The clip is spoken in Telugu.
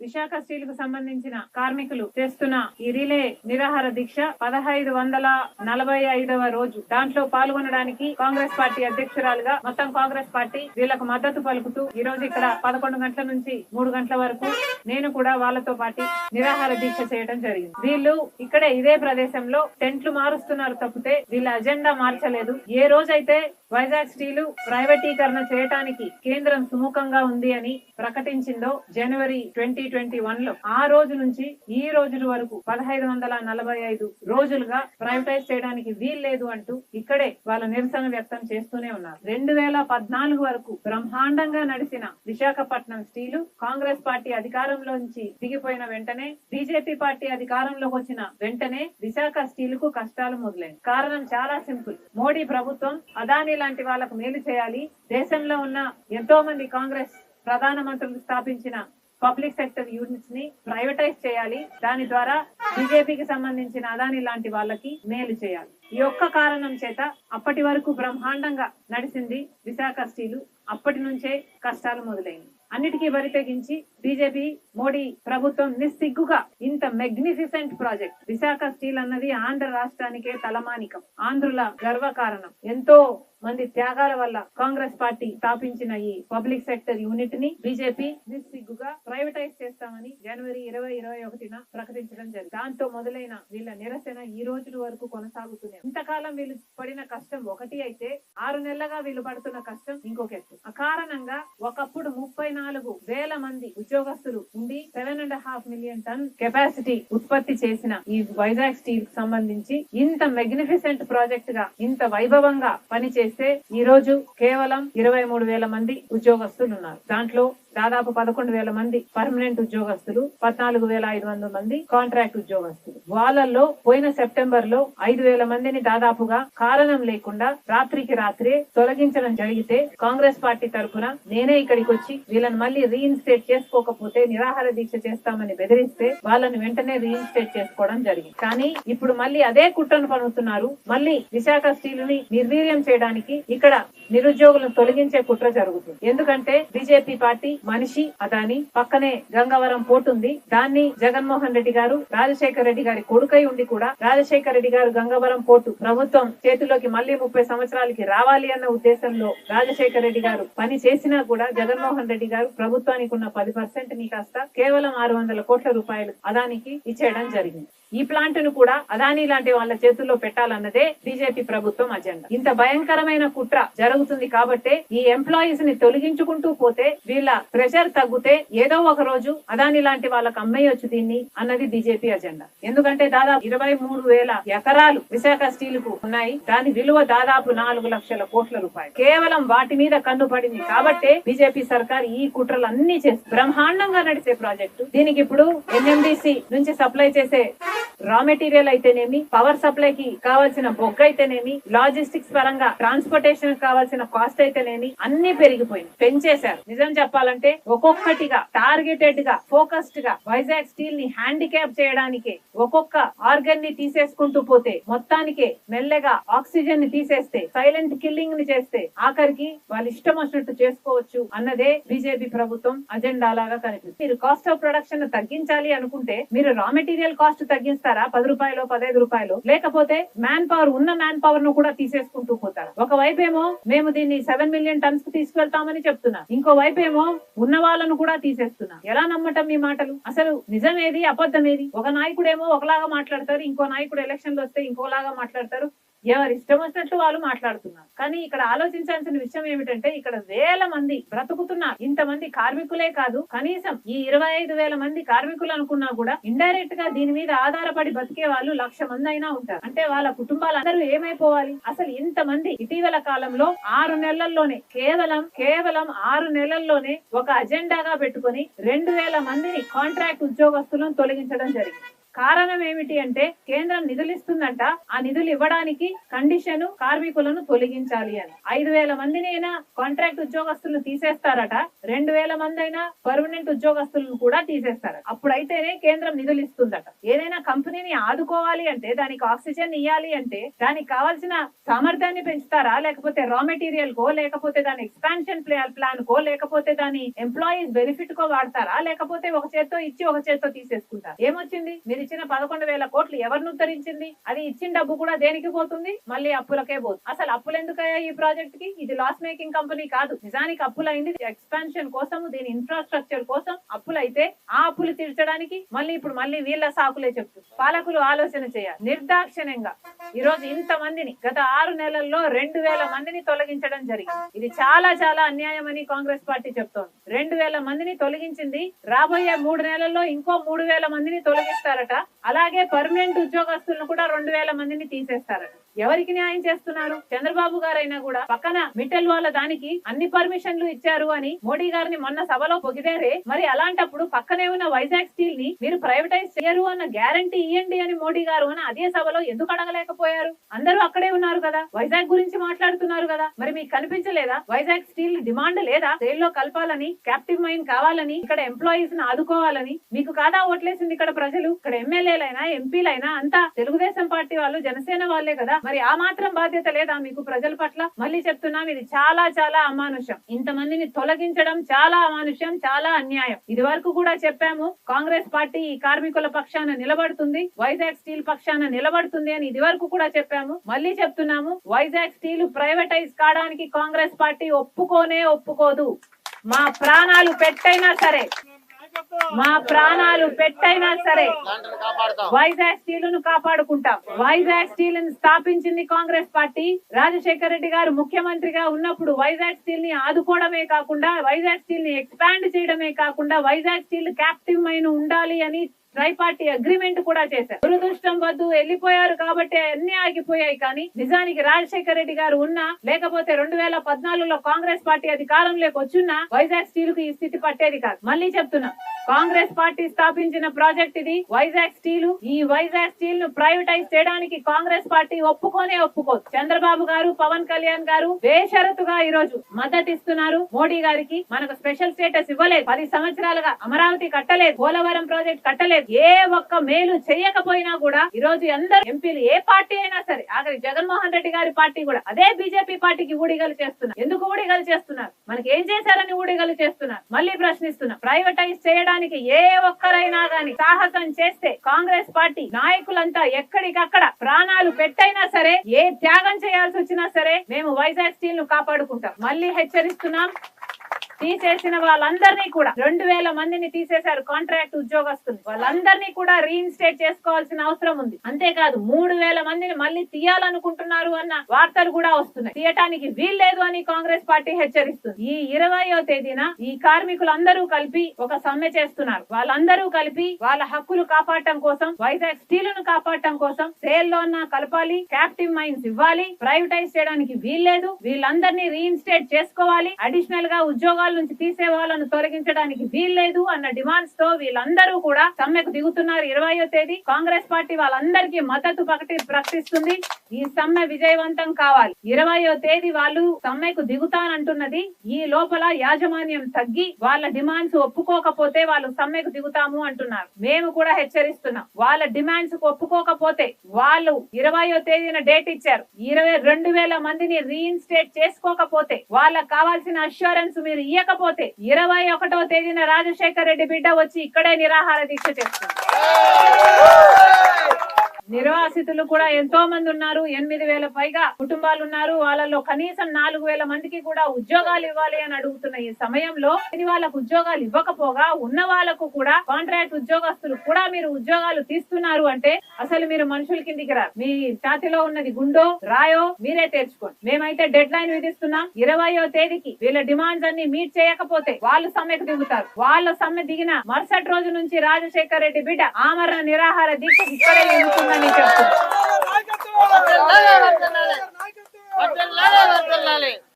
విశాఖ స్టీల్ కు సంబంధించిన కార్మికులు చేస్తున్న ఈ రిలే నిరాహార దీక్ష 1545వ రోజు. దాంట్లో పాల్గొనడానికి కాంగ్రెస్ పార్టీ అధ్యక్షురాలుగా మొత్తం కాంగ్రెస్ పార్టీ వీళ్లకు మద్దతు పలుకుతూ ఈ రోజు ఇక్కడ 11 గంటల నుంచి 3 గంటల వరకు నేను కూడా వాళ్ళతో పాటు నిరాహార దీక్ష చేయడం జరిగింది. వీళ్ళు ఇక్కడే ఇదే ప్రదేశంలో టెంట్లు మారుస్తున్నారు తప్పితే వీళ్ళ అజెండా మార్చలేదు. ఏ రోజైతే వైజాగ్ స్టీలు ప్రైవేటీకరణ చేయడానికి కేంద్రం సుముఖంగా ఉంది అని ప్రకటించిందో జనవరి 2021లో ఆ రోజు నుంచి ఈ రోజు వరకు 1545 రోజులుగా ప్రైవేటైజ్ చేయడానికి వీల్లేదు అంటూ ఇక్కడే వాళ్ళ నిరసన వ్యక్తం చేస్తూనే ఉన్నారు. 2014 వరకు బ్రహ్మాండంగా నడిచిన విశాఖపట్నం స్టీలు కాంగ్రెస్ పార్టీ అధికారంలోంచి దిగిపోయిన వెంటనే బీజేపీ పార్టీ అధికారంలోకి వచ్చిన వెంటనే విశాఖ స్టీల్ కు కష్టాలు మొదలైంది. కారణం చాలా సింపుల్. మోడీ ప్రభుత్వం అదానీ లాంటి వాళ్ళకు మేలు చేయాలి, దేశంలో ఉన్న ఎంతో మంది కాంగ్రెస్ ప్రధానమంత్రులు స్థాపించిన పబ్లిక్ సెక్టర్ యూనిట్స్ ని ప్రైవేటైజ్ చేయాలి, దాని ద్వారా బీజేపీకి సంబంధించిన అదానీ లాంటి వాళ్ళకి మేలు చేయాలి. ఈ ఒక్క కారణం చేత అప్పటి వరకు బ్రహ్మాండంగా నడిచింది విశాఖ స్టీలు. అప్పటి నుంచే కష్టాలు మొదలైంది. అన్నిటికీ బరితెగించి బీజేపీ మోడీ ప్రభుత్వం నిస్సిగ్గుగా ఇంత మెగ్నిఫిసెంట్ ప్రాజెక్ట్ విశాఖ స్టీల్ అన్నది ఆంధ్ర రాష్ట్రానికే తలమానికం, ఆంధ్రుల గర్వకారణం. ఎంతో మంది త్యాగాల వల్ల కాంగ్రెస్ పార్టీ స్థాపించిన ఈ పబ్లిక్ సెక్టర్ యూనిట్ ని బీజేపీ నిస్సిగ్గుగా ప్రైవేటైజ్ చేస్తామని జనవరి 2021న ప్రకటించడం జరిగింది. దాంతో మొదలైన వీళ్ళ నిరసన ఈ రోజుల వరకు కొనసాగుతుంది. ఇంతకాలం వీళ్ళు పడిన కష్టం ఒకటి అయితే 6 నెలలుగా వీళ్ళు పడుతున్న కష్టం ఇంకొక ఎత్తు. ఆ కారణంగా ఒకప్పుడు 34,000 మంది ఉద్యోగస్తులు ఉండి 7.5 మిలియన్ టన్ కెపాసిటీ ఉత్పత్తి చేసిన ఈ వైజాగ్ స్టీల్ కు సంబంధించి ఇంత మెగ్నిఫిసెంట్ ప్రాజెక్ట్ గా ఇంత వైభవంగా పనిచేసి ఈ రోజు కేవలం 23,000 మంది ఉద్యోగస్తులు ఉన్నారు. దాంట్లో దాదాపు 11,000 మంది పర్మనెంట్ ఉద్యోగస్తులు, 14,500 మంది కాంట్రాక్ట్ ఉద్యోగస్తులు. వాళ్ళల్లో పోయిన సెప్టెంబర్ లో 5,000 మందిని దాదాపుగా కారణం లేకుండా రాత్రికి రాత్రే తొలగించడం జరిగితే కాంగ్రెస్ పార్టీ తరఫున నేనే ఇక్కడికి వచ్చి వీళ్ళని మళ్ళీ రీఇన్స్టేట్ చేసుకోకపోతే నిరాహార దీక్ష చేస్తామని బెదిరిస్తే వాళ్ళని వెంటనే రీఇన్స్టేట్ చేసుకోవడం జరిగింది. కానీ ఇప్పుడు మళ్ళీ అదే కుట్రను పనుతున్నారు. మళ్ళీ విశాఖ స్టీల్ ని నిర్వీర్యం చేయడానికి ఇక్కడ నిరుద్యోగులను తొలగించే కుట్ర జరుగుతుంది. ఎందుకంటే బీజేపీ పార్టీ మనిషి అదాని పక్కనే గంగవరం పోర్టు ఉంది. దాన్ని జగన్మోహన్ రెడ్డి గారు రాజశేఖర రెడ్డి గారి కొడుకై ఉండి కూడా రాజశేఖర రెడ్డి గారు గంగవరం పోర్టు ప్రభుత్వం చేతిలోకి మళ్ళీ 30 సంవత్సరాలకి రావాలి అన్న ఉద్దేశంలో రాజశేఖర రెడ్డి గారు పని చేసినా కూడా జగన్మోహన్ రెడ్డి గారు ప్రభుత్వానికి ఉన్న 10% ని కాస్త కేవలం 600 కోట్ల రూపాయలు అదానికి ఇచ్చేయడం జరిగింది. ఈ ప్లాంట్ ను కూడా అదానీ లాంటి వాళ్ళ చేతుల్లో పెట్టాలన్నదే బీజేపీ ప్రభుత్వం అజెండా. ఇంత భయంకరమైన కుట్ర జరుగుతుంది కాబట్టి ఈ ఎంప్లాయీస్ ని తొలగించుకుంటూ పోతే వీళ్ళ ప్రెషర్ తగ్గితే ఏదో ఒక రోజు అదానీ లాంటి వాళ్ళకి అమ్మేయొచ్చు దీన్ని అన్నది బీజేపీ అజెండా. ఎందుకంటే దాదాపు 23,000 ఎకరాలు విశాఖ స్టీల్ కు ఉన్నాయి. దాని విలువ దాదాపు 4 లక్షల కోట్ల రూపాయలు. కేవలం వాటి మీద కన్ను పడింది కాబట్టే బీజేపీ సర్కార్ ఈ కుట్రలు అన్ని చేసి బ్రహ్మాండంగా నడిచే ప్రాజెక్టు. దీనికి ఇప్పుడు ఎన్ఎండిసి నుంచి సప్లై చేసే రా మెటీరియల్ అయితేనేమి, పవర్ సప్లైకి కావాల్సిన బొగ్గ అయితేనేమి, లాజిస్టిక్స్ పరంగా ట్రాన్స్పోర్టేషన్ కావాల్సిన కాస్ట్ అయితేనేమి అన్ని పెరిగిపోయింది, పెంచేశారు. నిజం చెప్పాలంటే ఒక్కొక్కటిగా టార్గెటెడ్ గా ఫోకస్డ్ గా వైజాగ్ స్టీల్ ని హ్యాండిక్యాప్ చేయడానికి ఒక్కొక్క ఆర్గన్ ని తీసేసుకుంటూ పోతే మొత్తానికే మెల్లగా ఆక్సిజన్ ని తీసేస్తే సైలెంట్ కిల్లింగ్ ని చేస్తే ఆఖరికి వాళ్ళు ఇష్టం వచ్చినట్టు చేసుకోవచ్చు అన్నదే బీజేపీ ప్రభుత్వం అజెండా లాగా కనిపిస్తుంది. మీరు కాస్ట్ ఆఫ్ ప్రొడక్షన్ తగ్గించాలి అనుకుంటే మీరు రా మెటీరియల్ కాస్ట్ తగ్గిస్తారా 10 రూపాయలు 15 రూపాయలు, లేకపోతే మ్యాన్ పవర్ ఉన్న మ్యాన్ పవర్ ను కూడా తీసేసుకుంటూ పోతారు. ఒకవైపేమో మేము దీన్ని 7 మిలియన్ టన్స్ కు తీసుకెళ్తామని చెప్తున్నారు, ఇంకో వైపేమో ఉన్న వాళ్ళను కూడా తీసేస్తున్నారు. ఎలా నమ్మటం మీ మాటలు? అసలు నిజమేది అబద్ధమేది? ఒక నాయకుడేమో ఒకలాగా మాట్లాడతారు, ఇంకో నాయకుడు ఎలక్షన్లు వస్తే ఇంకోలాగా మాట్లాడతారు. ఎవరు ఇష్టం వచ్చినట్లు వాళ్ళు మాట్లాడుతున్నారు. కానీ ఇక్కడ ఆలోచించాల్సిన విషయం ఏమిటంటే ఇక్కడ 1,000 మంది బ్రతుకుతున్నారు. ఇంతమంది కార్మికులే కాదు, కనీసం ఈ 25,000 మంది కార్మికులు అనుకున్నా కూడా ఇండైరెక్ట్ గా దీని మీద ఆధారపడి బతికే వాళ్ళు 1,00,000 మంది అయినా ఉంటారు. అంటే వాళ్ళ కుటుంబాలందరూ ఏమైపోవాలి? అసలు ఇంతమంది ఇటీవల కాలంలో 6 నెలల్లోనే కేవలం 6 నెలల్లోనే ఒక అజెండాగా పెట్టుకుని 2,000 మందిని కాంట్రాక్ట్ ఉద్యోగస్తులను తొలగించడం జరిగింది. కారణం ఏమిటి అంటే కేంద్రం నిధులు ఇస్తుందంట, ఆ నిధులు ఇవ్వడానికి కండిషన్ కార్మికులను తొలగించాలి అని. 5,000 మందిని అయినా కాంట్రాక్ట్ ఉద్యోగస్తులను తీసేస్తారట, 2,000 మంది అయినా పర్మనెంట్ ఉద్యోగస్తులను కూడా తీసేస్తారట. అప్పుడైతేనే కేంద్రం నిధులు ఇస్తుందట. ఏదైనా కంపెనీని ఆదుకోవాలి అంటే, దానికి ఆక్సిజన్ ఇవ్వాలి అంటే దానికి కావాల్సిన సామర్థ్యాన్ని పెంచుతారా, లేకపోతే రా మెటీరియల్ కో, లేకపోతే దాని ఎక్స్పాన్షన్ ప్లాన్ కో, లేకపోతే దాని ఎంప్లాయీస్ బెనిఫిట్ కో వాడతారా, లేకపోతే ఒక చేత్తో ఇచ్చి ఒక చేత్తో తీసేసుకుంటారు? ఏమొచ్చింది? మీరు ఇచ్చిన 11,000 కోట్లు ఎవరిని ఉద్ధరించింది? అది ఇచ్చిన డబ్బు కూడా దేనికి పోతుంది? మళ్ళీ అప్పులకే పోతుంది. అసలు అప్పులు ఎందుకయ్యా ఈ ప్రాజెక్ట్ కి? ఇది లాస్ మేకింగ్ కంపెనీ కాదు. నిజానికి అప్పులైంది ఎక్స్పాన్షన్ కోసం, దీని ఇన్ఫ్రాస్ట్రక్చర్ కోసం అప్పులైతే ఆ అప్పులు తీర్చడానికి మళ్ళీ వీళ్ళ సాకులే చెప్తుంది. పాలకులు ఆలోచన చేయాలి. నిర్దాక్షిణ్యంగా ఈ రోజు ఇంతమందిని గత 6 నెలల్లో 2,000 మందిని తొలగించడం జరిగింది. ఇది చాలా చాలా అన్యాయం అని కాంగ్రెస్ పార్టీ చెప్తోంది. 2,000 మందిని తొలగించింది. రాబోయే 3 నెలల్లో ఇంకో 3,000 మందిని తొలగిస్తారట. అలాగే పర్మనెంట్ ఉద్యోగస్తులను కూడా 2,000 మందిని తీసేస్తారట. ఎవరికి న్యాయం చేస్తున్నారు? చంద్రబాబు గారైనా కూడా పక్కన మిట్టల్ వాళ్ళ దానికి అన్ని పర్మిషన్లు ఇచ్చారు అని మోడీ గారిని మొన్న సభలో పొగిడారే. మరి అలాంటప్పుడు పక్కనే ఉన్న వైజాగ్ స్టీల్ ని మీరు ప్రైవేటైజ్ చేయరు అన్న గ్యారంటీ ఇవ్వండి అని మోడీ గారు అని అదే సభలో ఎందుకు అడగలేకపోయారు? అందరూ అక్కడే ఉన్నారు కదా, వైజాగ్ గురించి మాట్లాడుతున్నారు కదా. మరి మీకు కనిపించలేదా? వైజాగ్ స్టీల్ డిమాండ్ లేదా? జైల్లో కలపాలని, క్యాప్టివ్ మైన్ కావాలని, ఇక్కడ ఎంప్లాయీస్ ని ఆదుకోవాలని? మీకు కాదా ఓట్లేసింది ఇక్కడ ప్రజలు? ఇక్కడ ఎమ్మెల్యేలైనా ఎంపీలైనా అంతా తెలుగుదేశం పార్టీ వాళ్ళు, జనసేన వాళ్ళే కదా. మరి ఆ మాత్రం బాధ్యత లేదా మీకు ప్రజల పట్ల? మళ్ళీ చెప్తున్నాం, ఇది చాలా చాలా అమానుషం. ఇంతమందిని తొలగించడం చాలా అమానుషం, చాలా అన్యాయం. ఇది వరకు కూడా చెప్పాము, కాంగ్రెస్ పార్టీ ఈ కార్మికుల పక్షాన నిలబడుతుంది, వైజాగ్ స్టీల్ పక్షాన నిలబడుతుంది అని ఇది వరకు కూడా చెప్పాము. మళ్ళీ చెప్తున్నాము, వైజాగ్ స్టీల్ ప్రైవేటైజ్ కావడానికి కాంగ్రెస్ పార్టీ ఒప్పుకోదు. మా ప్రాణాలు పెట్టైనా సరే వైజాగ్ స్టీల్ ను కాపాడుకుంటాం. వైజాగ్ స్టీల్ ని స్థాపించింది కాంగ్రెస్ పార్టీ. రాజశేఖర రెడ్డి గారు ముఖ్యమంత్రిగా ఉన్నప్పుడు వైజాగ్ స్టీల్ ని ఆదుకోవడమే కాకుండా, వైజాగ్ స్టీల్ ని ఎక్స్పాండ్ చేయడమే కాకుండా, వైజాగ్ స్టీల్ క్యాప్టివ్ మైన్ ఉండాలి అని ట్రైపార్టీ అగ్రిమెంట్ కూడా చేశారు. దురదృష్టం వద్దు వెళ్ళిపోయారు కాబట్టి అన్ని ఆగిపోయాయి. కానీ నిజానికి రాజశేఖర రెడ్డి గారు ఉన్నా, లేకపోతే 2014లో కాంగ్రెస్ పార్టీ అధికారంలోకి వచ్చున్నా వైజాగ్ స్టీల్ కు ఈ స్థితి పట్టేది కాదు. మళ్ళీ చెప్తున్నా, కాంగ్రెస్ పార్టీ స్థాపించిన ప్రాజెక్ట్ ఇది వైజాగ్ స్టీల్. ఈ వైజాగ్ స్టీల్ ను ప్రైవేటైజ్ చేయడానికి కాంగ్రెస్ పార్టీ ఒప్పుకోదు. చంద్రబాబు గారు, పవన్ కళ్యాణ్ గారు బేషరతుగా ఈ రోజు మద్దతు ఇస్తున్నారు మోడీ గారికి. మనకు స్పెషల్ స్టేటస్ ఇవ్వలేదు, 10 సంవత్సరాలుగా అమరావతి కట్టలేదు, పోలవరం ప్రాజెక్ట్ కట్టలేదు, ఏ ఒక్క మేలు చేయకపోయినా కూడా ఈ రోజు అందరు ఎంపీలు, ఏ పార్టీ అయినా సరే, ఆఖరి జగన్మోహన్ రెడ్డి గారి పార్టీ కూడా అదే బీజేపీ పార్టీకి ఊడిగలు చేస్తున్నారు. ఎందుకు ఊడిగలు చేస్తున్నారు? మనకి ఏం చేశారని ఊడిగలు చేస్తున్నారు? మళ్ళీ ప్రశ్నిస్తున్నా, ప్రైవేటైజ్ చేయడానికి ఏ ఒక్కరైనా గాని సాహసం చేస్తే కాంగ్రెస్ పార్టీ నాయకులంతా ఎక్కడికక్కడ ప్రాణాలు పెట్టైనా సరే, ఏ త్యాగం చేయాల్సి వచ్చినా సరే మేము వైజాగ్ స్టీల్ ను కాపాడుకుంటాం. మళ్ళీ హెచ్చరిస్తున్నాం, తీసేసిన వాళ్ళందరినీ కూడా 2,000 మందిని తీసేశారు కాంట్రాక్ట్ ఉద్యోగస్తులు. వాళ్ళందరినీ కూడా రీఇన్స్టేట్ చేసుకోవాల్సిన అవసరం ఉంది. అంతేకాదు 3,000 మందిని మళ్ళీ తీయాలనుకుంటున్నారు అన్న వార్తలు కూడా వస్తున్నాయి. తీయటానికి వీల్లేదు అని కాంగ్రెస్ పార్టీ హెచ్చరిస్తుంది. ఈ 20వ తేదీన ఈ కార్మికులందరూ కలిపి ఒక సమ్మె చేస్తున్నారు. వాళ్ళందరూ కలిపి వాళ్ళ హక్కులు కాపాడటం కోసం, వైజాగ్ స్టీల్ ను కాపాడటం కోసం సేల్ లో కలపాలి, క్యాప్టివ్ మైన్స్ ఇవ్వాలి, ప్రైవేటైజ్ చేయడానికి వీల్లేదు, వీళ్ళందరినీ రీఇన్స్టేట్ చేసుకోవాలి, అడిషనల్ గా ఉద్యోగాలు నుంచి తీసే వాళ్ళను తొలగించడానికి వీల్లేదు అన్న డిమాండ్స్ తో వీళ్ళందరూ కూడా సమ్మెకు దిగుతున్నారు. 20వ తేదీ కాంగ్రెస్ పార్టీ వాళ్ళందరికీ మద్దతు ప్రకటిస్తుంది. ఈ సమ్మె విజయవంతం కావాలి. 20వ తేదీ వాళ్ళు సమ్మెకు దిగుతానంటున్నది. ఈ లోపల యాజమాన్యం తగ్గి వాళ్ళ డిమాండ్స్ ఒప్పుకోకపోతే వాళ్ళు సమ్మెకు దిగుతాము అంటున్నారు. మేము కూడా హెచ్చరిస్తున్నాం, వాళ్ళ డిమాండ్స్ ఒప్పుకోకపోతే వాళ్ళు 20వ తేదీన డేట్ ఇచ్చారు, 22,000 మందిని రీఇన్స్టేట్ చేసుకోకపోతే, వాళ్ళకి కావాల్సిన అష్యూరెన్స్ మీరు ఇవ్వకపోతే 21వ తేదీన రాజశేఖర రెడ్డి బిడ్డ వచ్చి ఇక్కడే నిరాహార దీక్ష చేస్తుంది. నిర్వాసితులు కూడా ఎంతో మంది ఉన్నారు, 8,000 పైగా కుటుంబాలు ఉన్నారు. వాళ్ళలో కనీసం 4,000 మందికి కూడా ఉద్యోగాలు ఇవ్వాలి అని అడుగుతున్న ఈ సమయంలో వాళ్ళకు ఉద్యోగాలు ఇవ్వకపోగా ఉన్న వాళ్ళకు కూడా కాంట్రాక్ట్ ఉద్యోగస్తులు కూడా మీరు ఉద్యోగాలు తీస్తున్నారు అంటే అసలు మీరు మనుషుల కిందికి రారు. మీ ఛాతిలో ఉన్నది గుండో రాయో మీరే తెచ్చుకోండి. మేమైతే డెడ్ లైన్ విధిస్తున్నాం. 20వ తేదీకి వీళ్ళ డిమాండ్స్ అన్ని మీట్ చేయకపోతే వాళ్ళు సమ్మెకు దిగుతారు. వాళ్ళ సమ్మె దిగిన మరుసటి రోజు నుంచి రాజశేఖర రెడ్డి బిడ్డ ఆమరణ నిరాహార దీక్ష ఇక్కడే ఎన్నుకుందని చెప్తున్నారు.